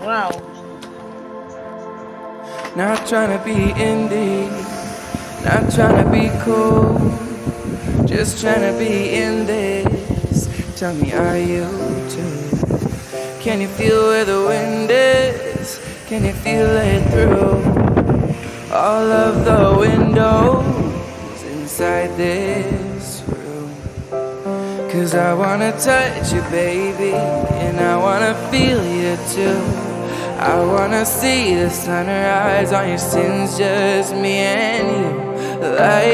Вау. Not trying to be indie, not trying to be cool, just trying to be in this. Tell me, are you too? Can you feel where the wind is? Can you feel it through all of the windows inside this room? 'Cause I wanna touch you, baby, and I wanna feel you too. I wanna see the sunrise on your sins, just me and you. Like